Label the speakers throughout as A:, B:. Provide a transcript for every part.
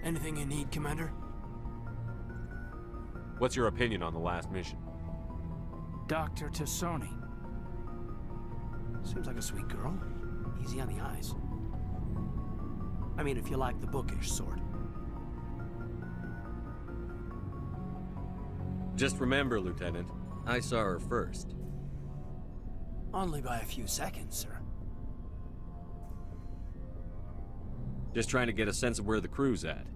A: Anything you need, Commander?
B: What's your opinion on the last mission?
A: Dr. Tassoni. Seems like a sweet girl. Easy on the eyes. I mean, if you like the bookish sort.
B: Just remember, Lieutenant, I saw her first.
A: Only by a few seconds, sir.
B: Just trying to get a sense of where the crew's at.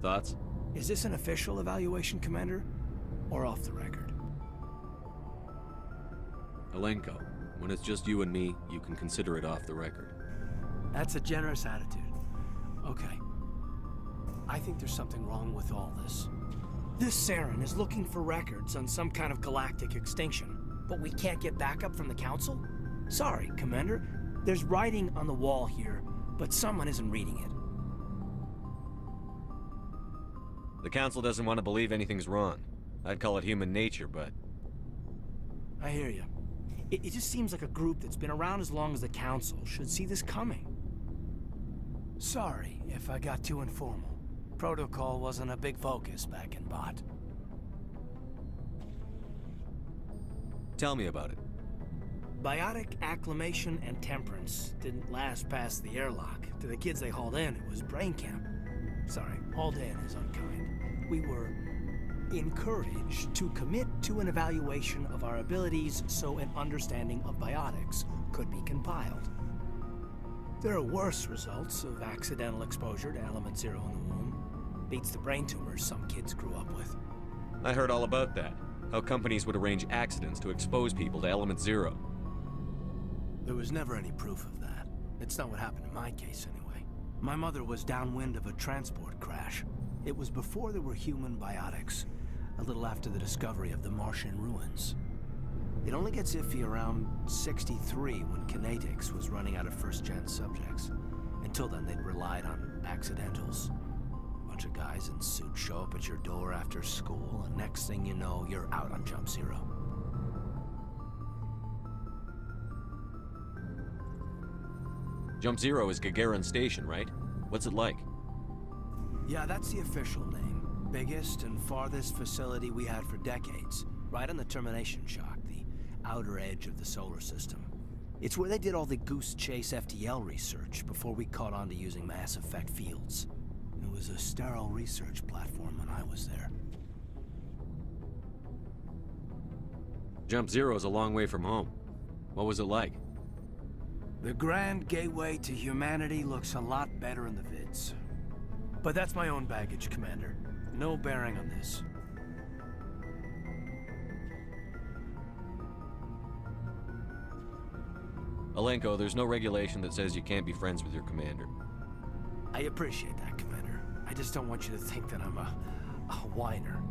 B: Thoughts?
A: Is this an official evaluation, Commander? Or off the record?
B: Alenko, when it's just you and me, you can consider it off the record.
A: That's a generous attitude. Okay. I think there's something wrong with all this. This Saren is looking for records on some kind of galactic extinction, but we can't get backup from the Council? Sorry, Commander. There's writing on the wall here, but someone isn't reading it.
B: The Council doesn't want to believe anything's wrong. I'd call it human nature, but...
A: I hear you. It just seems like a group that's been around as long as the Council should see this coming. Sorry if I got too informal. Protocol wasn't a big focus back in Bot.
B: Tell me about it.
A: Biotic acclimation and temperance didn't last past the airlock. To the kids they hauled in, it was brain camp. Sorry, hauled in is unkind. We were encouraged to commit to an evaluation of our abilities so an understanding of biotics could be compiled. There are worse results of accidental exposure to element 0 in the womb. Beats the brain tumors some kids grew up with.
B: I heard all about that. How companies would arrange accidents to expose people to element 0.
A: There was never any proof of that. It's not what happened in my case, anyway. My mother was downwind of a transport crash. It was before there were human biotics, a little after the discovery of the Martian ruins. It only gets iffy around 63 when Kinetics was running out of first-gen subjects. Until then, they'd relied on accidentals. A bunch of guys in suits show up at your door after school, and next thing you know, you're out on Jump Zero.
B: Jump Zero is Gagarin Station, right? What's it like?
A: Yeah, that's the official name. Biggest and farthest facility we had for decades. Right on the termination shock, the outer edge of the solar system. It's where they did all the Goose Chase FTL research before we caught on to using mass effect fields. It was a sterile research platform when I was there.
B: Jump Zero is a long way from home. What was it like?
A: The grand gateway to humanity looks a lot better in the vids. But that's my own baggage, Commander. No bearing on this.
B: Alenko, there's no regulation that says you can't be friends with your commander.
A: I appreciate that, Commander. I just don't want you to think that I'm a whiner.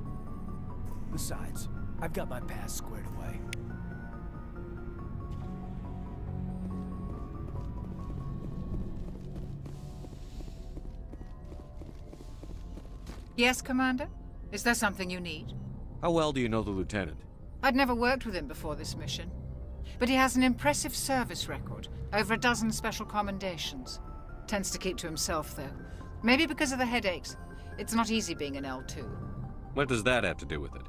A: Besides, I've got my past squared away.
C: Yes, Commander? Is there something you need?
B: How well do you know the lieutenant?
C: I'd never worked with him before this mission. But he has an impressive service record, over a dozen special commendations. Tends to keep to himself, though. Maybe because of the headaches. It's not easy being an L2.
B: What does that have to do with it?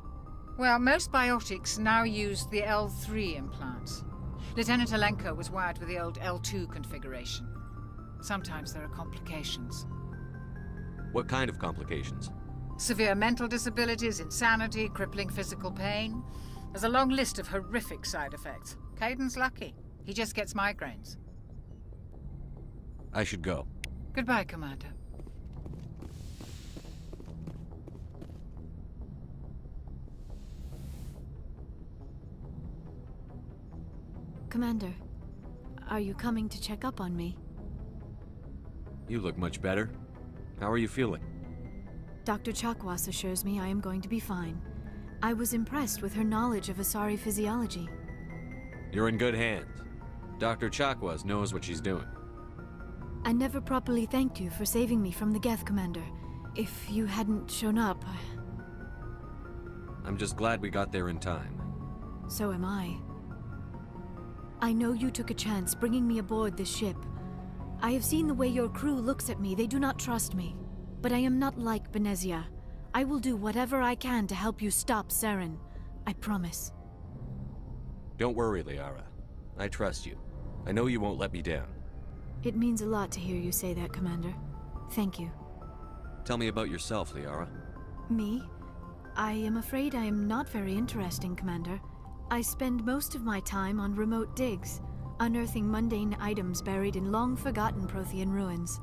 C: Well, most biotics now use the L3 implants. Lieutenant Alenko was wired with the old L2 configuration. Sometimes there are complications.
B: What kind of complications?
C: Severe mental disabilities, insanity, crippling physical pain. There's a long list of horrific side effects. Caden's lucky. He just gets migraines.
B: I should go.
C: Goodbye, Commander.
D: Commander, are you coming to check up on me?
B: You look much better. How are you feeling?
D: Dr. Chakwas assures me I am going to be fine. I was impressed with her knowledge of Asari physiology.
B: You're in good hands. Dr. Chakwas knows what she's doing.
D: I never properly thanked you for saving me from the Geth, Commander. If you hadn't shown up...
B: I'm just glad we got there in time.
D: So am I. I know you took a chance bringing me aboard this ship. I have seen the way your crew looks at me. They do not trust me. but I am not like Benezia. I will do whatever I can to help you stop Saren. I promise.
B: Don't worry, Liara. I trust you. I know you won't let me down.
D: It means a lot to hear you say that, Commander. Thank you.
B: Tell me about yourself, Liara.
D: Me? I am afraid I am not very interesting, Commander. I spend most of my time on remote digs, unearthing mundane items buried in long-forgotten Prothean ruins.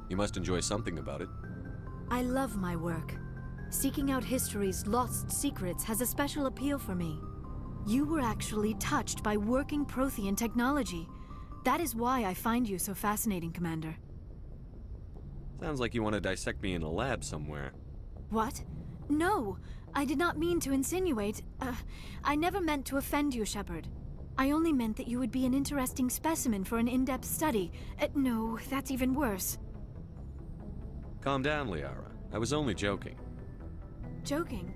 B: You must enjoy something about it.
D: I love my work. Seeking out history's lost secrets has a special appeal for me. You were actually touched by working Prothean technology. That is why I find you so fascinating, Commander.
B: Sounds like you want to dissect me in a lab somewhere.
D: What? No! I did not mean to insinuate. I never meant to offend you, Shepard. I only meant that you would be an interesting specimen for an in-depth study. No, that's even worse.
B: Calm down, Liara. I was only joking.
D: Joking?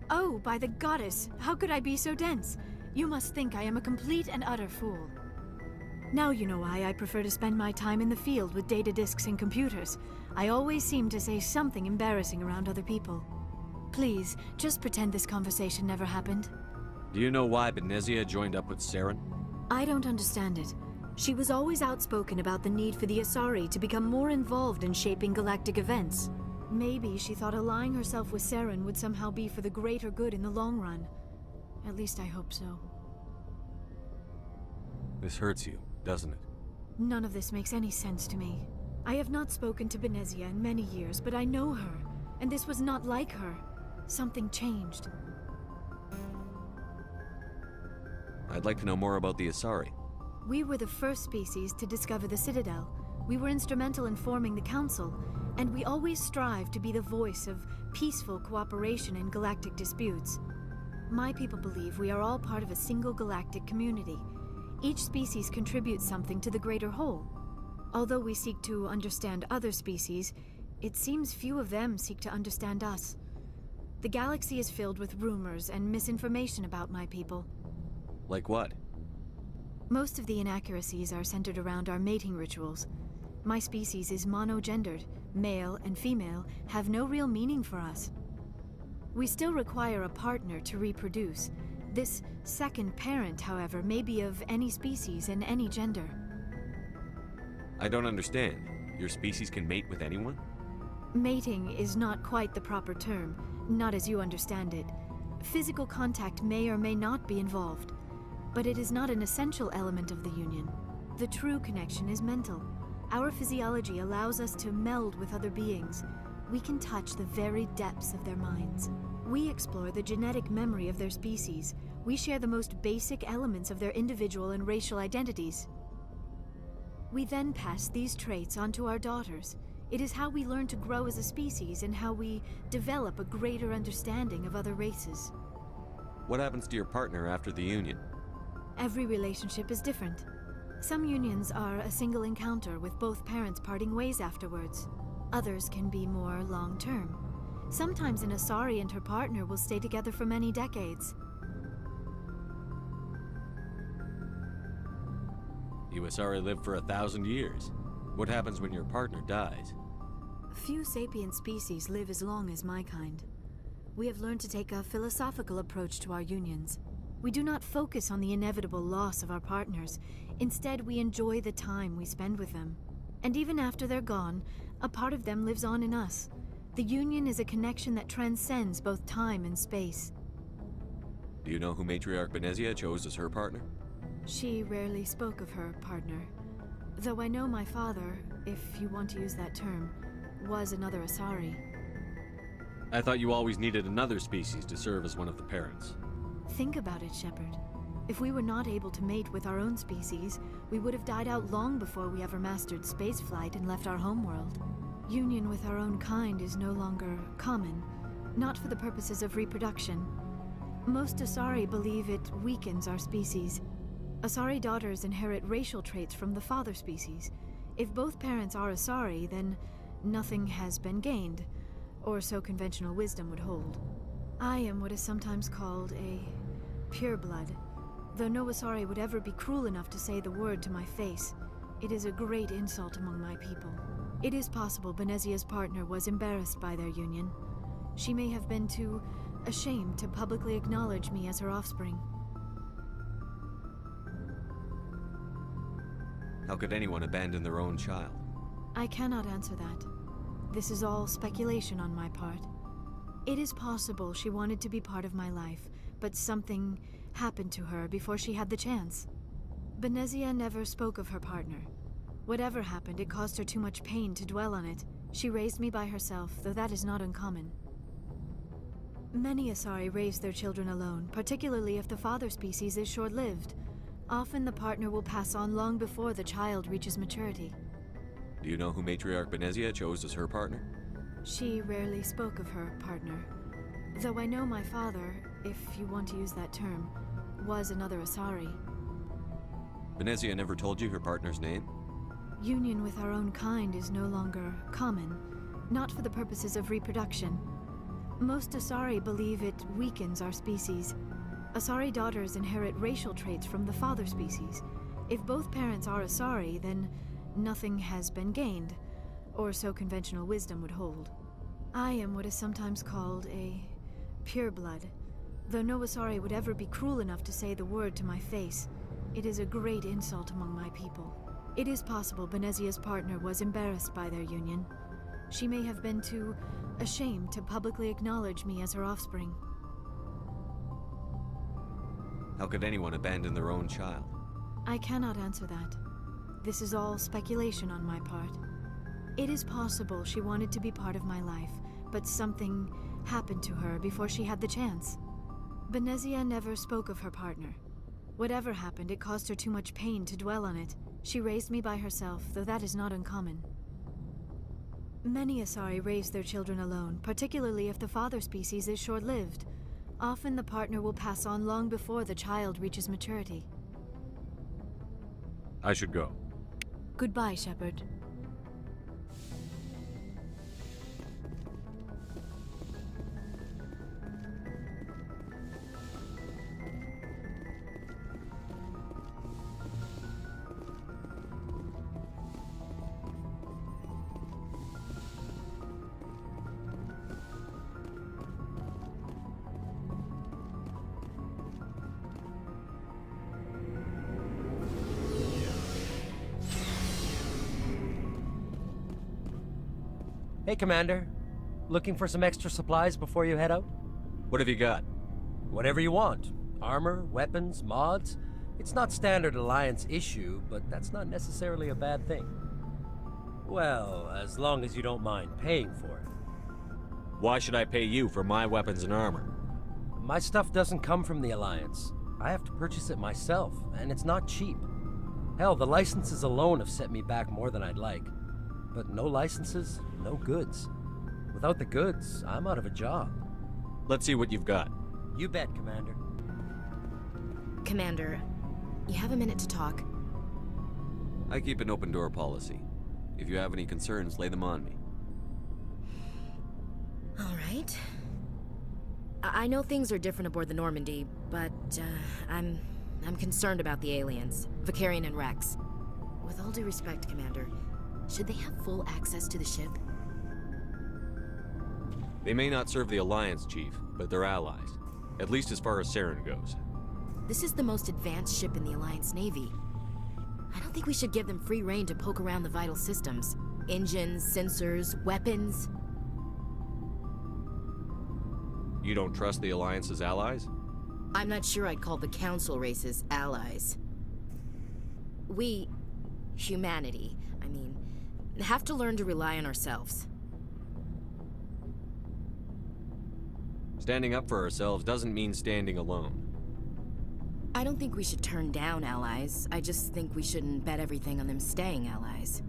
D: Oh, by the goddess, how could I be so dense? You must think I am a complete and utter fool. Now you know why I prefer to spend my time in the field with data disks and computers. I always seem to say something embarrassing around other people. Please, just pretend this conversation never happened.
B: Do you know why Benezia joined up with Saren?
D: I don't understand it. She was always outspoken about the need for the Asari to become more involved in shaping galactic events. Maybe she thought allying herself with Saren would somehow be for the greater good in the long run. At least I hope so.
B: This hurts you, doesn't it?
D: None of this makes any sense to me. I have not spoken to Benezia in many years, but I know her, and this was not like her. Something changed.
B: I'd like to know more about the Asari.
D: We were the first species to discover the Citadel. We were instrumental in forming the Council, and we always strive to be the voice of peaceful cooperation in galactic disputes. My people believe we are all part of a single galactic community. Each species contributes something to the greater whole. Although we seek to understand other species, it seems few of them seek to understand us. The galaxy is filled with rumors and misinformation about my people.
B: Like what?
D: Most of the inaccuracies are centered around our mating rituals. My species is monogendered. Male and female have no real meaning for us. We still require a partner to reproduce. This second parent, however, may be of any species and any gender.
B: I don't understand. Your species can mate with anyone?
D: Mating is not quite the proper term, not as you understand it. Physical contact may or may not be involved, but it is not an essential element of the union. The true connection is mental. Our physiology allows us to meld with other beings. We can touch the very depths of their minds. We explore the genetic memory of their species. We share the most basic elements of their individual and racial identities. We then pass these traits on to our daughters. It is how we learn to grow as a species and how we develop a greater understanding of other races.
B: What happens to your partner after the union?
D: Every relationship is different. Some unions are a single encounter with both parents parting ways afterwards. Others can be more long-term. Sometimes an Asari and her partner will stay together for many decades.
B: You Asari live for 1,000 years. What happens when your partner dies?
D: Few sapient species live as long as my kind. We have learned to take a philosophical approach to our unions. We do not focus on the inevitable loss of our partners. Instead, we enjoy the time we spend with them. And even after they're gone, a part of them lives on in us. The union is a connection that transcends both time and space.
B: Do you know who Matriarch Benezia chose as her partner?
D: She rarely spoke of her partner. Though I know my father, if you want to use that term, was another Asari.
B: I thought you always needed another species to serve as one of the parents.
D: Think about it, Shepard. If we were not able to mate with our own species, we would have died out long before we ever mastered spaceflight and left our homeworld. Union with our own kind is no longer common, not for the purposes of reproduction. Most Asari believe it weakens our species. Asari daughters inherit racial traits from the father species. If both parents are Asari, then nothing has been gained, or so conventional wisdom would hold. I am what is sometimes called a pureblood. Though no Asari would ever be cruel enough to say the word to my face, it is a great insult among my people. It is possible Benezia's partner was embarrassed by their union. She may have been too ashamed to publicly acknowledge me as her offspring.
B: How could anyone abandon their own child?
D: I cannot answer that. This is all speculation on my part. It is possible she wanted to be part of my life, but something happened to her before she had the chance. Benezia never spoke of her partner. Whatever happened, it caused her too much pain to dwell on it. She raised me by herself, though that is not uncommon. Many Asari raise their children alone, particularly if the father species is short-lived. Often the partner will pass on long before the child reaches maturity.
B: Do you know who Matriarch Benezia chose as her partner?
D: She rarely spoke of her partner. Though I know my father, if you want to use that term, was another Asari.
B: Benezia never told you her partner's name?
D: Union with our own kind is no longer common, not for the purposes of reproduction. Most Asari believe it weakens our species. Asari daughters inherit racial traits from the father species. If both parents are Asari, then nothing has been gained, or so conventional wisdom would hold. I am what is sometimes called a pureblood, though no Asari would ever be cruel enough to say the word to my face. It is a great insult among my people. It is possible Benezia's partner was embarrassed by their union. She may have been too ashamed to publicly acknowledge me as her offspring.
B: How could anyone abandon their own child?
D: I cannot answer that. This is all speculation on my part. It is possible she wanted to be part of my life, but something happened to her before she had the chance. Benezia never spoke of her partner. Whatever happened, it caused her too much pain to dwell on it. She raised me by herself, though that is not uncommon. Many Asari raise their children alone, particularly if the father species is short-lived. Often the partner will pass on long before the child reaches maturity.
B: I should go.
D: Goodbye, Shepard.
E: Hey, Commander. Looking for some extra supplies before you head out?
B: What have you got?
E: Whatever you want. Armor, weapons, mods. It's not standard Alliance issue, but that's not necessarily a bad thing. Well, as long as you don't mind paying for it.
B: Why should I pay you for my weapons and armor?
E: My stuff doesn't come from the Alliance. I have to purchase it myself, and it's not cheap. Hell, the licenses alone have set me back more than I'd like. But no licenses, no goods. Without the goods, I'm out of a job.
B: Let's see what you've got.
E: You bet, Commander.
F: Commander, you have a minute to talk?
B: I keep an open door policy. If you have any concerns, lay them on me.
F: All right. I know things are different aboard the Normandy, but I'm concerned about the aliens, Vicarian and Rex. With all due respect, Commander, should they have full access to the ship?
B: They may not serve the Alliance, Chief, but they're allies. At least as far as Saren goes.
F: This is the most advanced ship in the Alliance Navy. I don't think we should give them free rein to poke around the vital systems. Engines, sensors, weapons.
B: You don't trust the Alliance's allies?
F: I'm not sure I'd call the Council races allies. We, humanity, have to learn to rely on ourselves.
B: Standing up for ourselves doesn't mean standing alone.
F: I don't think we should turn down allies. I just think we shouldn't bet everything on them staying allies.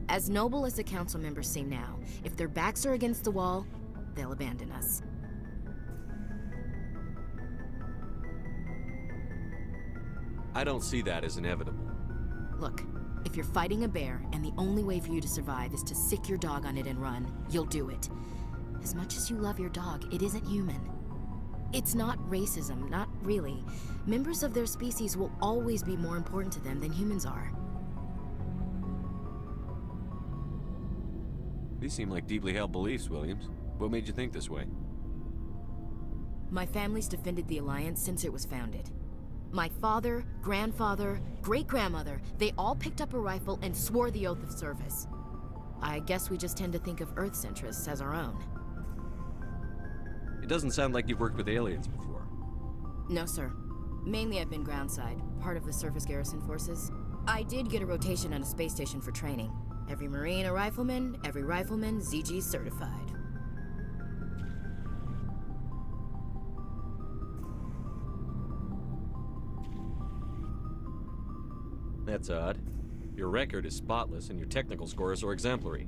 F: As noble as the Council members seem now, if their backs are against the wall, they'll abandon us.
B: I don't see that as inevitable.
F: Look, if you're fighting a bear and the only way for you to survive is to sick your dog on it and run, you'll do it. As much as you love your dog, it isn't human. It's not racism, not really. Members of their species will always be more important to them than humans are.
B: These seem like deeply held beliefs, Williams. What made you think this way?
F: My family's defended the Alliance since it was founded. My father, grandfather, great-grandmother, they all picked up a rifle and swore the oath of service. I guess we just tend to think of Earth's interests as our own.
B: It doesn't sound like you've worked with aliens before.
F: No, sir. Mainly I've been groundside, part of the surface garrison forces. I did get a rotation on a space station for training. Every Marine a rifleman, every rifleman ZG certified.
B: That's odd. Your record is spotless and your technical scores are exemplary.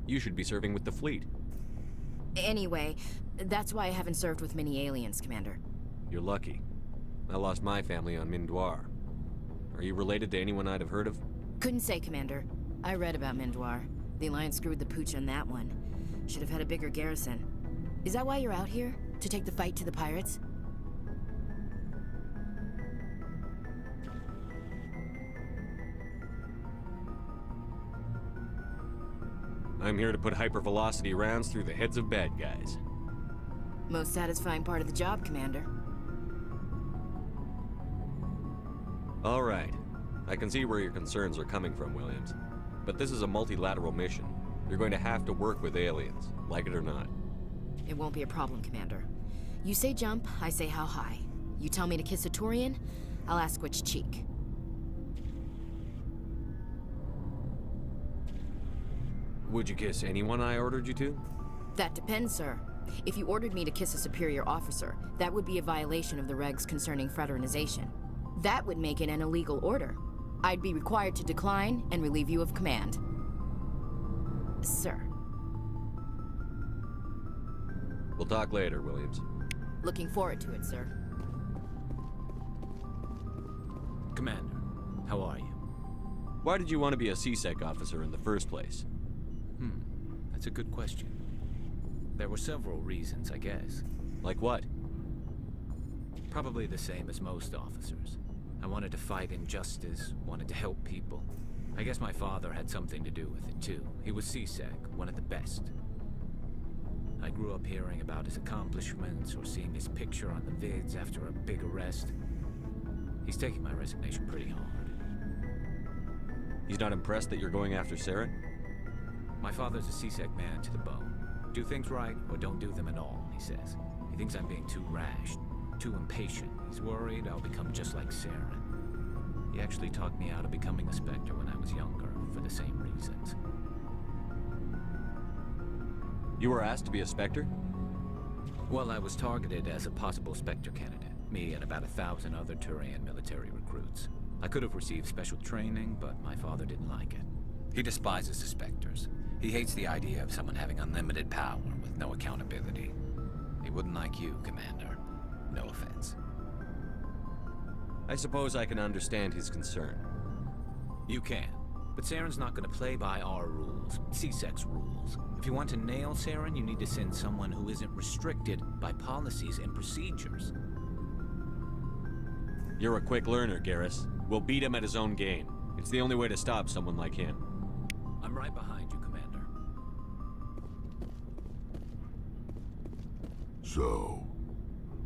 B: You should be serving with the fleet.
F: Anyway, that's why I haven't served with many aliens, Commander.
B: You're lucky. I lost my family on Mindoir. Are you related to anyone I'd have heard of?
F: Couldn't say, Commander. I read about Mindoir. The Alliance screwed the pooch on that one. Should have had a bigger garrison. Is that why you're out here? To take the fight to the pirates?
B: I'm here to put hypervelocity rounds through the heads of bad guys.
F: Most satisfying part of the job, Commander.
B: All right. I can see where your concerns are coming from, Williams. But this is a multilateral mission. You're going to have to work with aliens, like it or not.
F: It won't be a problem, Commander. You say jump, I say how high. You tell me to kiss a Turian, I'll ask which cheek.
B: Would you kiss anyone I ordered you to?
F: That depends, sir. If you ordered me to kiss a superior officer, that would be a violation of the regs concerning fraternization. That would make it an illegal order. I'd be required to decline and relieve you of command. Sir.
B: We'll talk later, Williams.
F: Looking forward to it, sir.
G: Commander, how are you?
B: Why did you want to be a CSEC officer in the first place?
G: That's a good question. There were several reasons, I guess.
B: Like what?
G: Probably the same as most officers. I wanted to fight injustice, wanted to help people. I guess my father had something to do with it too. He was CSEC, one of the best. I grew up hearing about his accomplishments or seeing his picture on the vids after a big arrest. He's taking my resignation pretty hard.
B: He's not impressed that you're going after Saren?
G: My father's a CSEC man to the bone. Do things right or don't do them at all, he says. He thinks I'm being too rash, too impatient. He's worried I'll become just like Saren. He actually talked me out of becoming a Spectre when I was younger, for the same reasons.
B: You were asked to be a Spectre?
G: Well, I was targeted as a possible Spectre candidate. Me and about 1,000 other Turian military recruits. I could have received special training, but my father didn't like it. He despises the Spectres. He hates the idea of someone having unlimited power with no accountability. He wouldn't like you, Commander. No offense.
B: I suppose I can understand his concern.
G: You can. But Saren's not going to play by our rules, CSEC's rules. If you want to nail Saren, you need to send someone who isn't restricted by policies and procedures.
B: You're a quick learner, Garrus. We'll beat him at his own game. It's the only way to stop someone like him.
G: I'm right behind you, Commander.
H: So,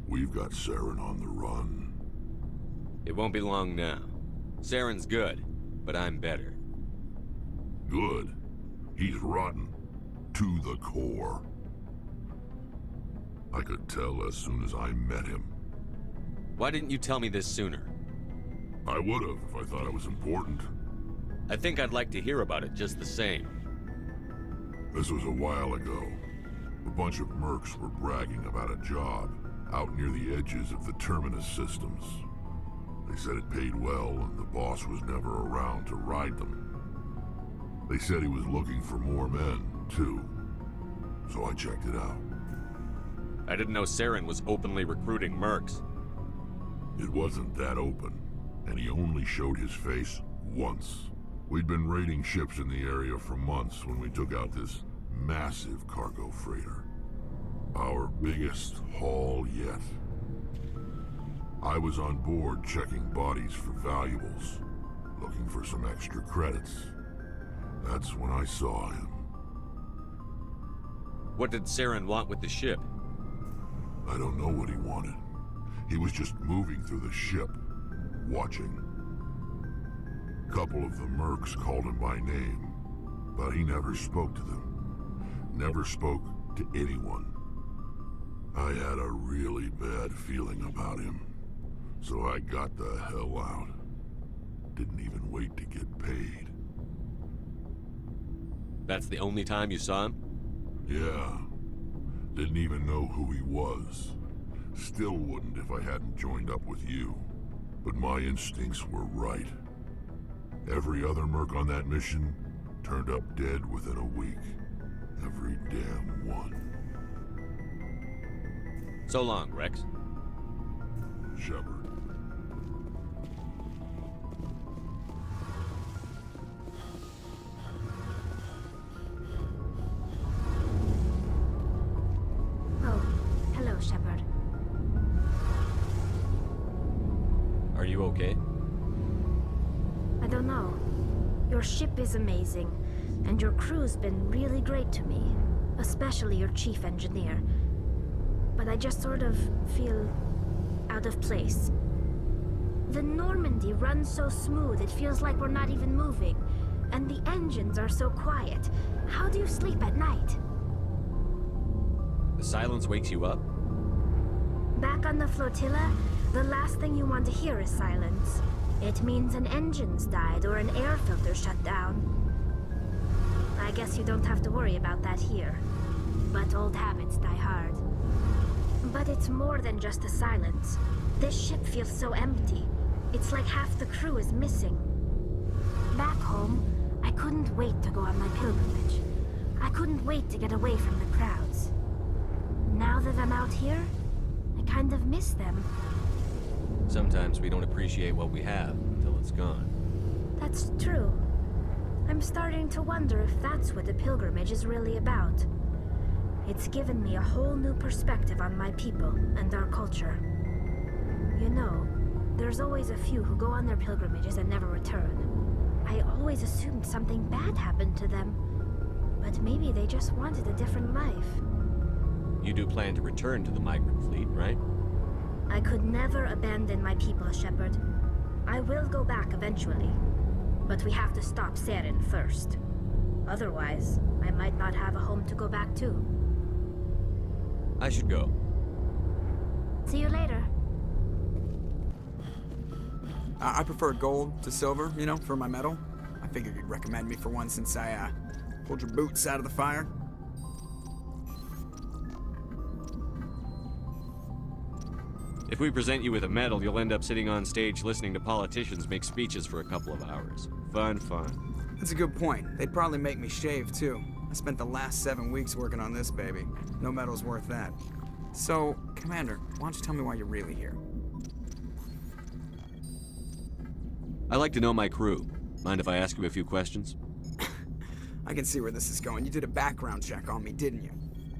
H: we've got Saren on the run.
B: It won't be long now. Saren's good, but I'm better.
H: Good. He's rotten. To the core. I could tell as soon as I met him.
B: Why didn't you tell me this sooner?
H: I would've if I thought it was important.
B: I think I'd like to hear about it just the same.
H: This was a while ago. A bunch of mercs were bragging about a job out near the edges of the Terminus systems. They said it paid well and the boss was never around to ride them. They said he was looking for more men, too. So I checked it out.
B: I didn't know Saren was openly recruiting mercs.
H: It wasn't that open, and he only showed his face once. We'd been raiding ships in the area for months when we took out this massive cargo freighter. Our biggest haul yet. I was on board checking bodies for valuables, looking for some extra credits. That's when I saw him.
B: What did Saren want with the ship?
H: I don't know what he wanted. He was just moving through the ship, watching. A couple of the mercs called him by name, but he never spoke to them. Never spoke to anyone. I had a really bad feeling about him, so I got the hell out. Didn't even wait to get paid.
B: That's the only time you saw him?
H: Yeah. Didn't even know who he was. Still wouldn't if I hadn't joined up with you. But my instincts were right. Every other merc on that mission turned up dead within a week. Every damn one.
B: So long, Rex.
H: Shepard.
D: Oh, hello, Shepard.
B: Are you okay?
D: I don't know. Your ship is amazing, and your crew's been really great to me, especially your chief engineer. But I just sort of feel out of place. The Normandy runs so smooth, it feels like we're not even moving. And the engines are so quiet. How do you sleep at night?
B: The silence wakes you up?
D: Back on the flotilla, the last thing you want to hear is silence. It means an engine's died or an air filter shut down. I guess you don't have to worry about that here. But old habits die hard. But it's more than just the silence. This ship feels so empty. It's like half the crew is missing. Back home, I couldn't wait to go on my pilgrimage. I couldn't wait to get away from the crowds. Now that I'm out here, I kind of miss them.
B: Sometimes we don't appreciate what we have until it's gone.
D: That's true. I'm starting to wonder if that's what the pilgrimage is really about. It's given me a whole new perspective on my people and our culture. You know, there's always a few who go on their pilgrimages and never return. I always assumed something bad happened to them. But maybe they just wanted a different life.
B: You do plan to return to the migrant fleet, right?
D: I could never abandon my people, Shepard. I will go back eventually. But we have to stop Saren first. Otherwise, I might not have a home to go back to.
B: I should go.
D: See you later.
I: I prefer gold to silver, you know, for my medal. I figured you'd recommend me for one since I, pulled your boots out of the fire.
B: If we present you with a medal, you'll end up sitting on stage listening to politicians make speeches for a couple of hours. Fun, fun.
I: That's a good point. They'd probably make me shave, too. I spent the last 7 weeks working on this baby. No medal's worth that. So, Commander, why don't you tell me why you're really here?
B: I like to know my crew. Mind if I ask you a few questions?
I: I can see where this is going. You did a background check on me, didn't you?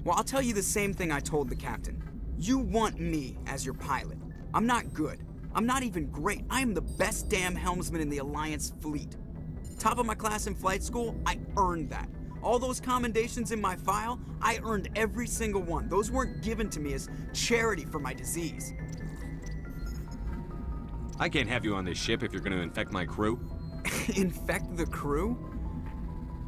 I: Well, I'll tell you the same thing I told the captain. You want me as your pilot. I'm not good. I'm not even great. I am the best damn helmsman in the Alliance fleet. Top of my class in flight school, I earned that. All those commendations in my file, I earned every single one. Those weren't given to me as charity for my disease.
B: I can't have you on this ship if you're going to infect my crew.
I: Infect the crew?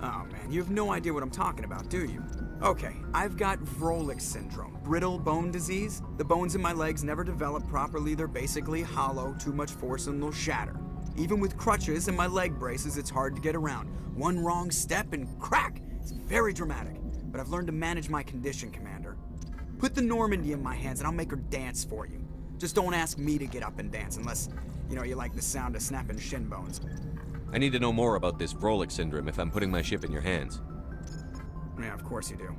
I: Oh man, you have no idea what I'm talking about, do you? Okay, I've got Vrolik syndrome, brittle bone disease. The bones in my legs never develop properly. They're basically hollow, too much force and they'll shatter. Even with crutches and my leg braces, it's hard to get around. One wrong step and crack! It's very dramatic, but I've learned to manage my condition, Commander. Put the Normandy in my hands and I'll make her dance for you. Just don't ask me to get up and dance unless, you know, you like the sound of snapping shin bones.
B: I need to know more about this Vrolik syndrome if I'm putting my ship in your hands.
I: Yeah, of course you do.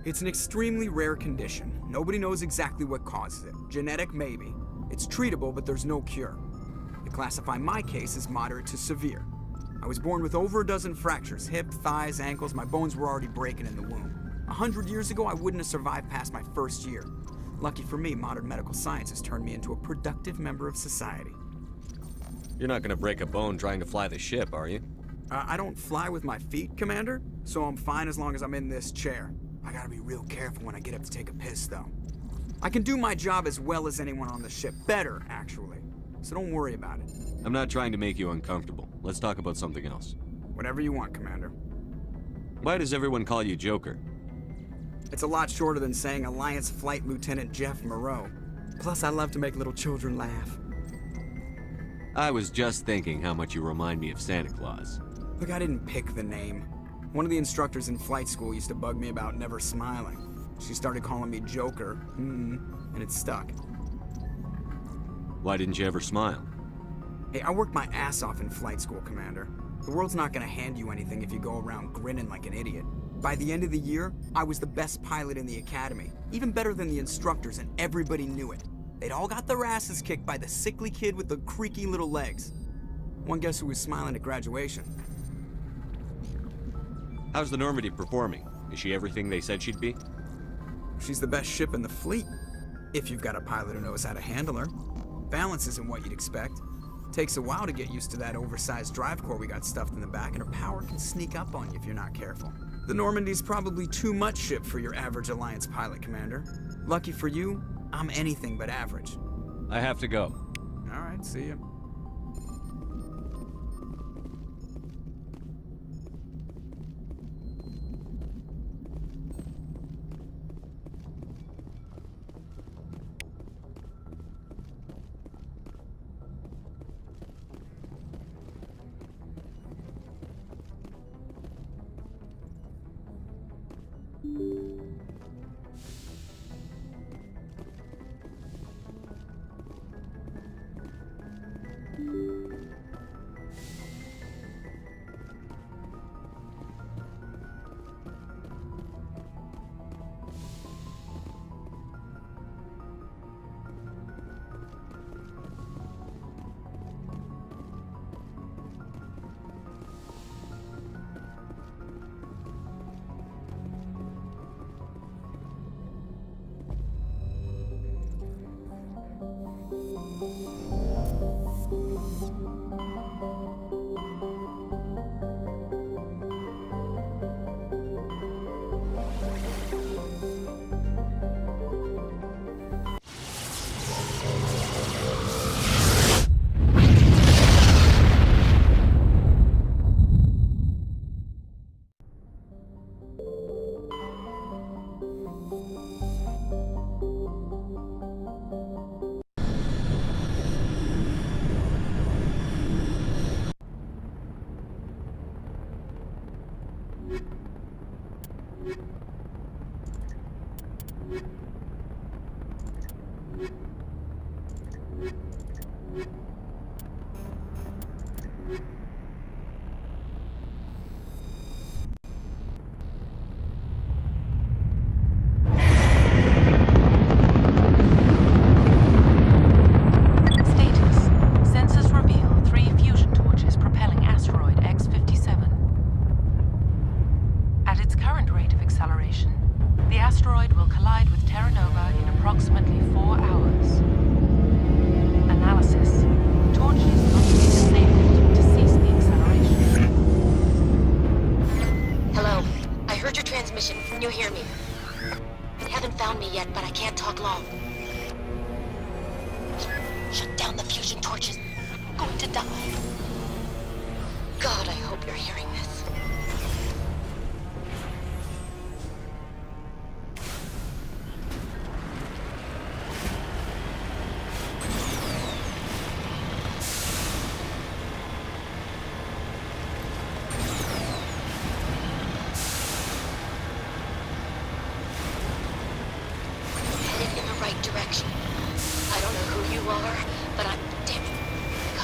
I: It's an extremely rare condition. Nobody knows exactly what causes it. Genetic, maybe. It's treatable, but there's no cure. They classify my case as moderate to severe. I was born with over a dozen fractures, hip, thighs, ankles. My bones were already breaking in the womb. 100 years ago, I wouldn't have survived past my first year. Lucky for me, modern medical science has turned me into a productive member of society.
B: You're not gonna break a bone trying to fly the ship, are you?
I: I don't fly with my feet, Commander, so I'm fine as long as I'm in this chair. I gotta be real careful when I get up to take a piss, though. I can do my job as well as anyone on the ship. Better, actually. So don't worry about it.
B: I'm not trying to make you uncomfortable. Let's talk about something else.
I: Whatever you want, Commander.
B: Why does everyone call you Joker?
I: It's a lot shorter than saying Alliance Flight Lieutenant Jeff Moreau. Plus, I love to make little children laugh.
B: I was just thinking how much you remind me of Santa Claus.
I: Look, I didn't pick the name. One of the instructors in flight school used to bug me about never smiling. She started calling me Joker, and it stuck.
B: Why didn't you ever smile?
I: Hey, I worked my ass off in flight school, Commander. The world's not gonna hand you anything if you go around grinning like an idiot. By the end of the year, I was the best pilot in the academy, even better than the instructors, and everybody knew it. They'd all got their asses kicked by the sickly kid with the creaky little legs. One guess who was smiling at graduation?
B: How's the Normandy performing? Is she everything they said she'd be?
I: She's the best ship in the fleet, if you've got a pilot who knows how to handle her. Balance isn't what you'd expect. Takes a while to get used to that oversized drive core we got stuffed in the back, and her power can sneak up on you if you're not careful. The Normandy's probably too much ship for your average Alliance pilot, Commander. Lucky for you, I'm anything but average.
B: I have to go.
I: All right, see ya.
F: Direction. I don't know who you are, but I'm damn it. Go.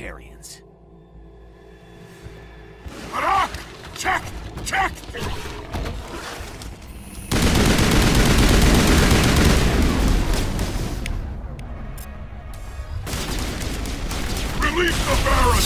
J: Batarians.
H: Check! Check! Release the Baron!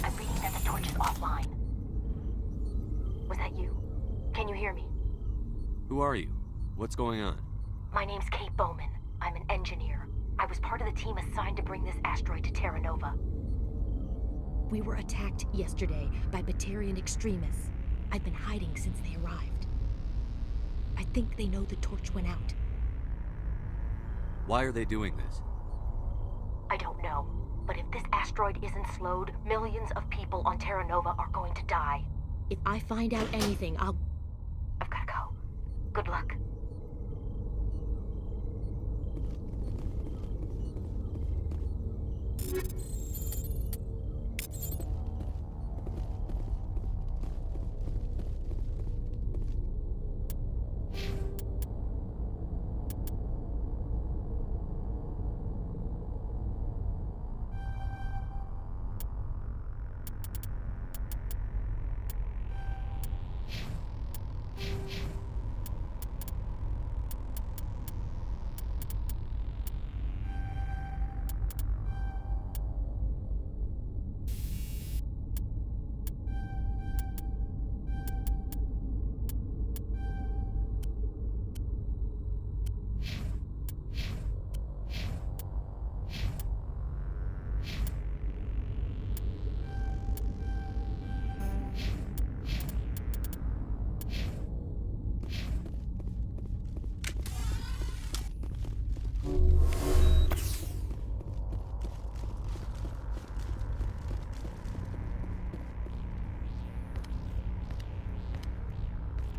F: I'm reading that the torch is offline. Was that you? Can you hear me?
B: Who are you? What's going on?
F: My name's Kate Bowman. I'm an engineer. I was part of the team assigned to bring this asteroid to Terra Nova. We were attacked yesterday by Batarian extremists. I've been hiding since they arrived. I think they know the torch went out.
B: Why are they doing this?
F: I don't know. But if this asteroid isn't slowed, millions of people on Terra Nova are going to die. If I find out anything, I've gotta go. Good luck.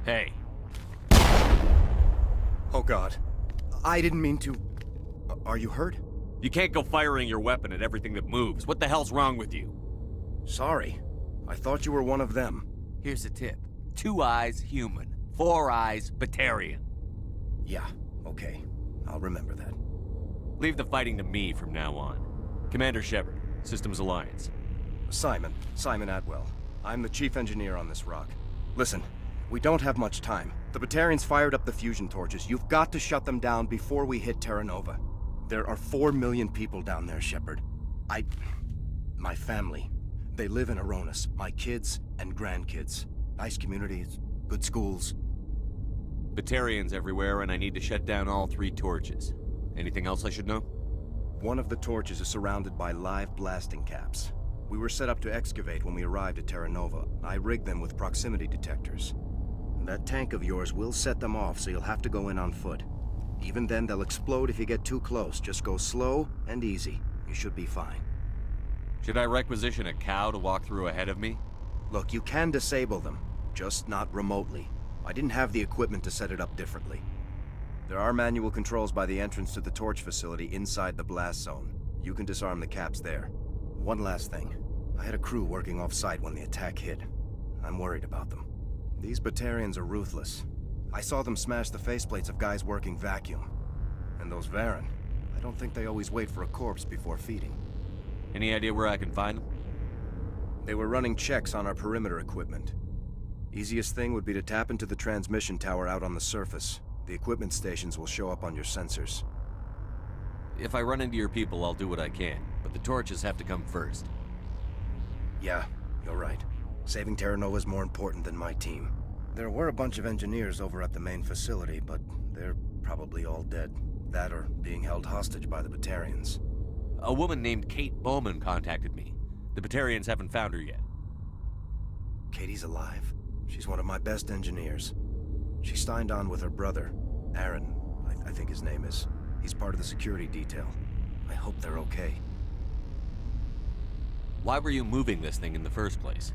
B: Hey.
J: Oh God. I didn't mean to... Are you hurt?
B: You can't go firing your weapon at everything that moves. What the hell's wrong with you?
J: Sorry. I thought you were one of them.
A: Here's a tip. 2 eyes, human. 4 eyes, Batarian.
J: Yeah, okay. I'll remember that.
B: Leave the fighting to me from now on. Commander Shepard, Systems Alliance.
J: Simon Atwell. I'm the chief engineer on this rock. Listen, we don't have much time. The Batarians fired up the fusion torches. You've got to shut them down before we hit Terra Nova. There are 4 million people down there, Shepard. My family. They live in Aronis. My kids and grandkids. Nice communities, good schools.
B: Batarians everywhere, and I need to shut down all 3 torches. Anything else I should know?
J: One of the torches is surrounded by live blasting caps. We were set up to excavate when we arrived at Terra Nova. I rigged them with proximity detectors. That tank of yours will set them off, so you'll have to go in on foot. Even then, they'll explode if you get too close. Just go slow and easy. You should be fine.
B: Should I requisition a cow to walk through ahead of me?
J: Look, you can disable them, just not remotely. I didn't have the equipment to set it up differently. There are manual controls by the entrance to the torch facility inside the blast zone. You can disarm the caps there. One last thing. I had a crew working off-site when the attack hit. I'm worried about them. These Batarians are ruthless. I saw them smash the faceplates of guys working vacuum. And those Varen, I don't think they always wait for a corpse before feeding.
B: Any idea where I can find them?
J: They were running checks on our perimeter equipment. Easiest thing would be to tap into the transmission tower out on the surface. The equipment stations will show up on your sensors.
B: If I run into your people, I'll do what I can, but the torches have to come first.
J: Yeah, you're right. Saving Terra Nova is more important than my team. There were a bunch of engineers over at the main facility, but they're probably all dead. That or being held hostage by the Batarians.
B: A woman named Kate Bowman contacted me. The Batarians haven't found her yet.
J: Katie's alive. She's one of my best engineers. She signed on with her brother, Aaron, I think his name is. He's part of the security detail. I hope they're okay.
B: Why were you moving this thing in the first place?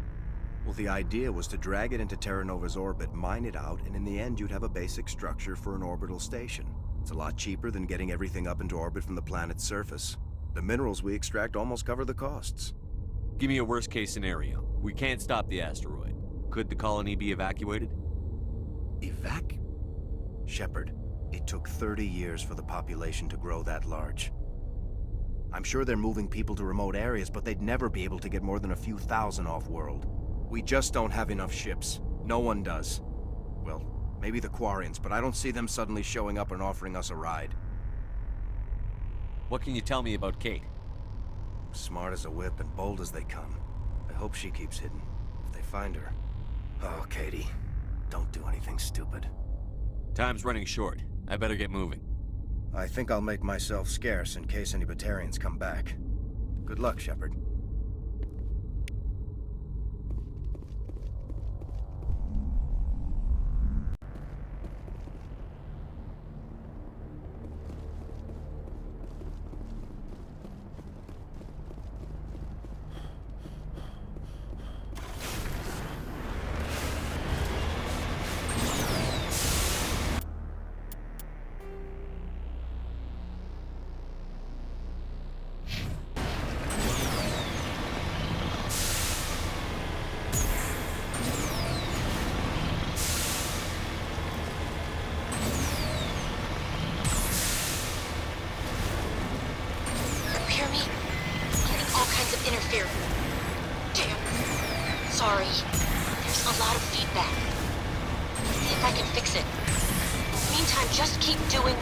J: Well, the idea was to drag it into Terra Nova's orbit, mine it out, and in the end you'd have a basic structure for an orbital station. It's a lot cheaper than getting everything up into orbit from the planet's surface. The minerals we extract almost cover the costs.
B: Give me a worst-case scenario. We can't stop the asteroid. Could the colony be evacuated?
J: Shepard, it took 30 years for the population to grow that large. I'm sure they're moving people to remote areas, but they'd never be able to get more than a few thousand off-world. We just don't have enough ships. No one does. Well, maybe the Quarians, but I don't see them suddenly showing up and offering us a ride.
B: What can you tell me about Kate?
J: Smart as a whip and bold as they come. I hope she keeps hidden. If they find her... Oh, Katie. Don't do anything stupid.
B: Time's running short. I better get moving.
J: I think I'll make myself scarce in case any Batarians come back. Good luck, Shepard.
F: Sorry. There's a lot of feedback. See if I can fix it. In the meantime, just keep doing